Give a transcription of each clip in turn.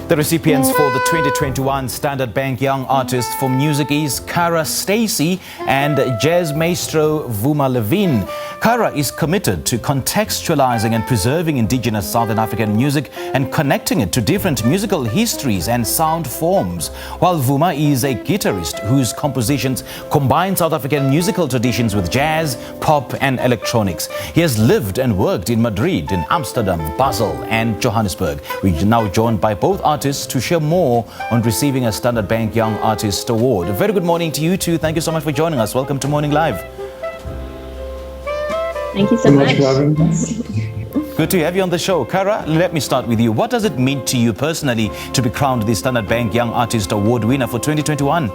The recipients for the 2021 Standard Bank Young Artist for Music is Cara Stacey and jazz maestro Vuma Levin. Cara is committed to contextualizing and preserving indigenous Southern African music and connecting it to different musical histories and sound forms, while Vuma is a guitarist whose compositions combine South African musical traditions with jazz, pop and electronics. He has lived and worked in Madrid, in Amsterdam, Basel and Johannesburg. We're now joined by both artists to share more on receiving a Standard Bank Young Artist Award. A very good morning to you two. Thank you so much for joining us. Welcome to Morning Live. Thank you so much. Good to have you on the show. Cara, let me start with you. What does it mean to you personally to be crowned the Standard Bank Young Artist Award winner for 2021?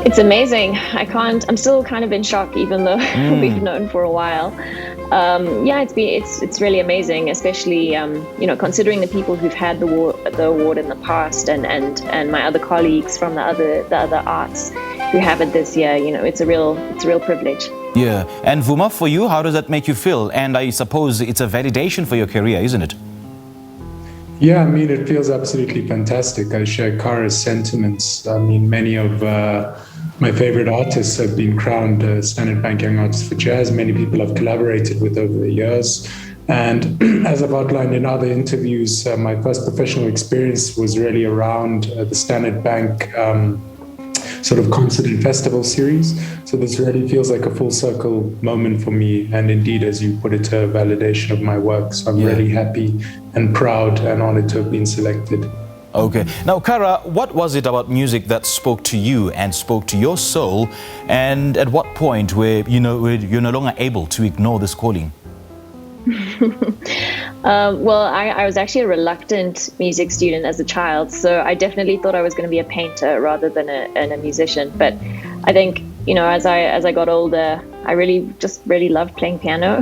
It's amazing. I'm still kind of in shock, even though we've known for a while. It's really amazing, especially considering the people who've had the award in the past and my other colleagues from the other arts who have it this year. It's a real privilege. Yeah, and Vuma, for you, how does that make you feel? And I suppose it's a validation for your career, isn't it? Yeah, it feels absolutely fantastic. I share Cara's sentiments. Many of my favorite artists have been crowned Standard Bank Young Artists for Jazz. Many people I've collaborated with over the years. And as I've outlined in other interviews, my first professional experience was really around the Standard Bank sort of concert and festival series. So this really feels like a full circle moment for me. And indeed, as you put it, a validation of my work. So I'm really happy and proud and honored to have been selected. Okay. Now, Cara, what was it about music that spoke to you and spoke to your soul? And at what point where you're no longer able to ignore this calling? I was actually a reluctant music student as a child, so I definitely thought I was going to be a painter rather than a musician. But I think, as I got older, I really loved playing piano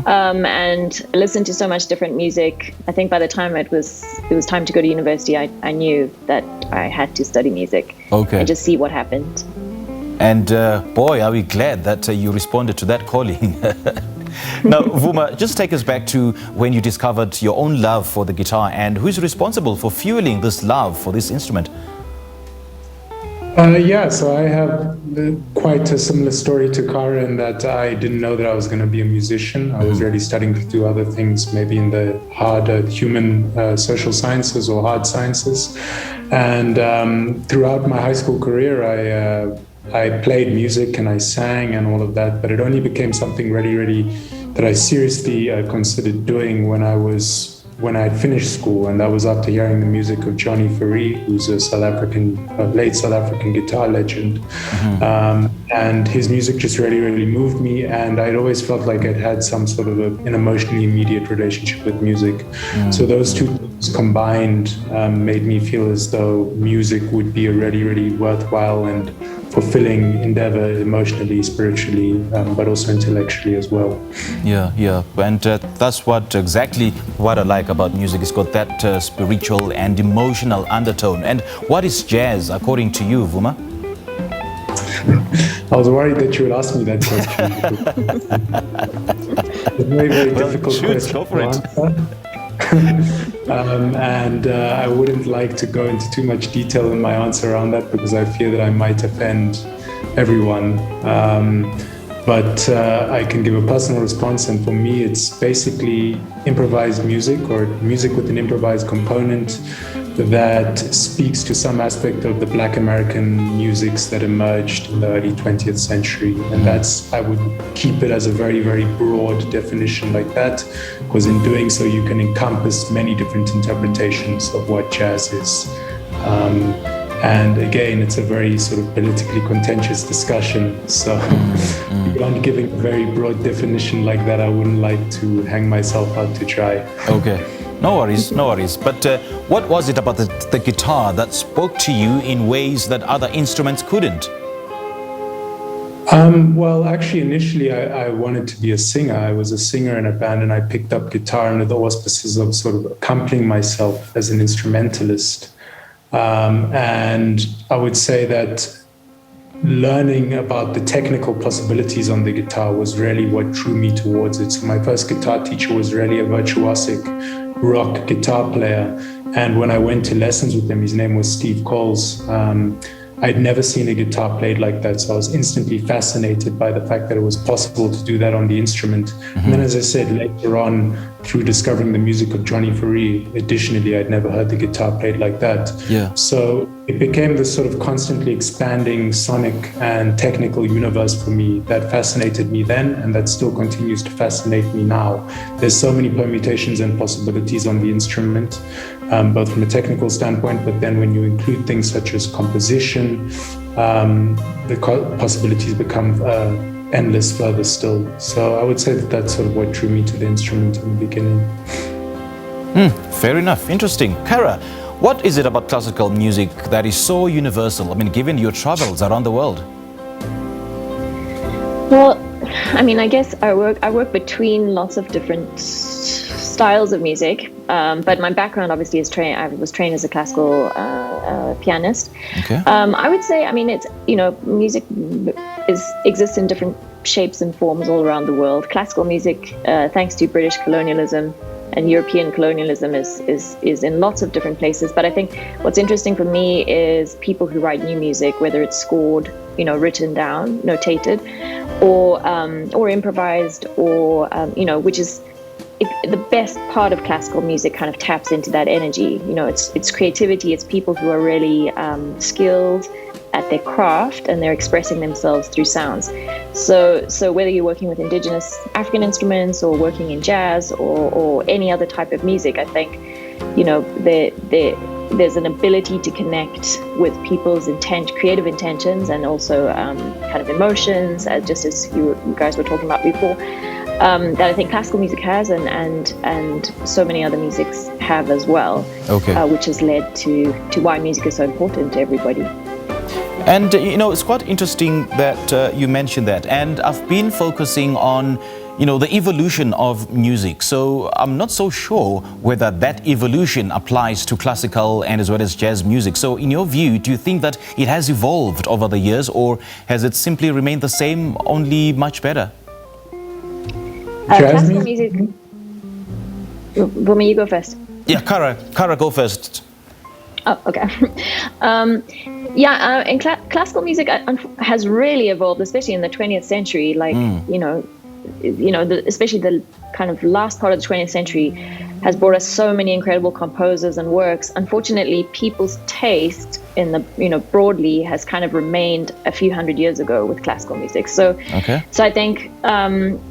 and listened to so much different music. I think by the time it was time to go to university, I knew that I had to study music and just see what happened. And boy, are we glad that you responded to that calling. Now, Vuma, just take us back to when you discovered your own love for the guitar, and who's responsible for fueling this love for this instrument? So I have quite a similar story to Cara in that I didn't know that I was going to be a musician. I was really studying to do other things, maybe in the harder human social sciences or hard sciences. And throughout my high school career, I played music and I sang and all of that, but it only became something really that I seriously considered doing when I had finished school, and that was after hearing the music of Johnny Ferry, who's a late South African guitar legend. And his music just really moved me, and I'd always felt like I'd had some sort of an emotionally immediate relationship with music. So those two things combined made me feel as though music would be a really worthwhile and fulfilling endeavor, emotionally, spiritually, but also intellectually as well. Yeah, and that's exactly what I like about music. It's got that spiritual and emotional undertone. And what is jazz, according to you, Vuma? I was worried that you would ask me that question. It's a very difficult question go for it. To answer. I wouldn't like to go into too much detail in my answer around that because I fear that I might offend everyone. But I can give a personal response, and for me it's basically improvised music or music with an improvised component that speaks to some aspect of the Black American musics that emerged in the early 20th century. And I would keep it as a very broad definition like that, because in doing so you can encompass many different interpretations of what jazz is. And again, it's a very sort of politically contentious discussion. So beyond giving a very broad definition like that, I wouldn't like to hang myself out to dry. Okay. No worries. But what was it about the guitar that spoke to you in ways that other instruments couldn't? Well, actually, initially, I wanted to be a singer. I was a singer in a band, and I picked up guitar under the auspices of sort of accompanying myself as an instrumentalist. And I would say that learning about the technical possibilities on the guitar was really what drew me towards it. So my first guitar teacher was really a virtuosic rock guitar player. And when I went to lessons with him, his name was Steve Coles. I'd never seen a guitar played like that. So I was instantly fascinated by the fact that it was possible to do that on the instrument. Mm-hmm. And then, as I said, later on, through discovering the music of Johnny Faree, additionally, I'd never heard the guitar played like that. Yeah. So it became this sort of constantly expanding sonic and technical universe for me that fascinated me then, and that still continues to fascinate me now. There's so many permutations and possibilities on the instrument, both from a technical standpoint, but then when you include things such as composition, the possibilities become endless further still. So I would say that that's sort of what drew me to the instrument in the beginning. Fair enough. Interesting. Cara, what is it about classical music that is so universal? I mean, given your travels around the world. Well, I mean, I guess I work between lots of different styles of music, but my background obviously is I was trained as a classical pianist. Okay. I would say, I mean, it's, you know, music exists in different shapes and forms all around the world. Classical music, thanks to British colonialism and European colonialism, is in lots of different places. But I think what's interesting for me is people who write new music, whether it's scored, you know, written down, notated, or improvised, or you know, which is the best part of classical music. Kind of taps into that energy. You know, it's creativity. It's people who are really skilled at their craft, and they're expressing themselves through sounds. So whether you're working with indigenous African instruments or working in jazz or any other type of music, I think, you know, there's an ability to connect with people's creative intentions, and also kind of emotions, just as you guys were talking about before, that I think classical music has, and so many other musics have as well. Okay. Which has led to why music is so important to everybody. And, you know, it's quite interesting that you mentioned that. And I've been focusing on, you know, the evolution of music. So I'm not so sure whether that evolution applies to classical and as well as jazz music. So in your view, do you think that it has evolved over the years, or has it simply remained the same, only much better? Classical music... Vuma, you go first. Yeah, Cara, go first. Oh, okay. And classical music has really evolved, especially in the 20th century. Like, especially the kind of last part of the 20th century has brought us so many incredible composers and works. Unfortunately, people's taste in the, you know, broadly has kind of remained a few hundred years ago with classical music. So I think,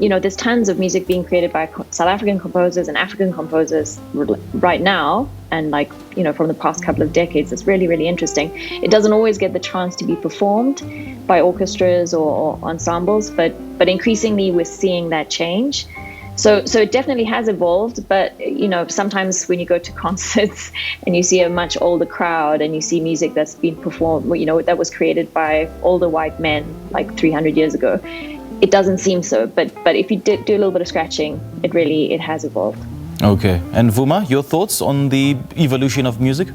you know, there's tons of music being created by South African composers and African composers right now. And like, you know, from the past couple of decades, it's really, really interesting. It doesn't always get the chance to be performed by orchestras or ensembles, but increasingly we're seeing that change. So it definitely has evolved, but, you know, sometimes when you go to concerts and you see a much older crowd and you see music that's been performed, you know, that was created by older white men like 300 years ago, it doesn't seem so. But if you do a little bit of scratching, it has evolved. Okay. And Vuma, your thoughts on the evolution of music?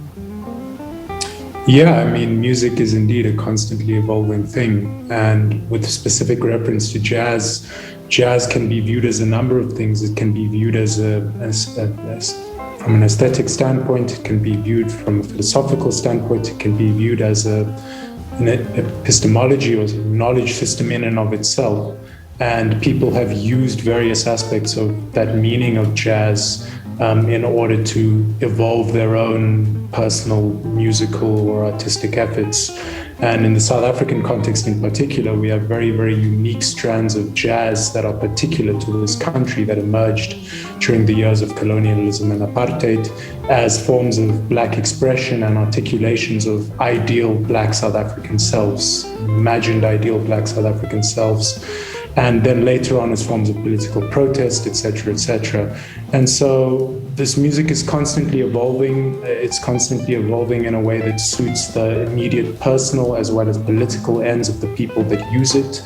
Yeah, I mean, music is indeed a constantly evolving thing. And with specific reference to jazz, jazz can be viewed as a number of things. It can be viewed as from an aesthetic standpoint. It can be viewed from a philosophical standpoint. It can be viewed as an epistemology or knowledge system in and of itself. And people have used various aspects of that meaning of jazz in order to evolve their own personal musical or artistic efforts. And in the South African context in particular, we have very, very unique strands of jazz that are particular to this country that emerged during the years of colonialism and apartheid as forms of Black expression and articulations of ideal Black South African selves, imagined ideal Black South African selves. And then later on as forms of political protest, etc., etc. And so this music is constantly evolving. It's constantly evolving in a way that suits the immediate personal as well as political ends of the people that use it.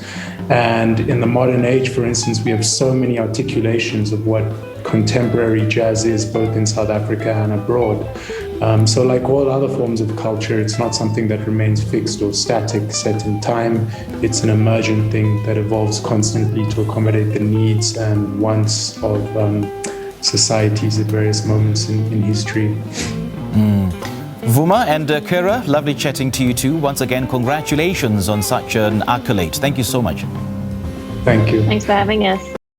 And in the modern age, for instance, we have so many articulations of what contemporary jazz is, both in South Africa and abroad. So like all other forms of culture, it's not something that remains fixed or static, set in time. It's an emergent thing that evolves constantly to accommodate the needs and wants of societies at various moments in history. Vuma and Cara, lovely chatting to you too. Once again, congratulations on such an accolade. Thank you so much. Thank you. Thanks for having us.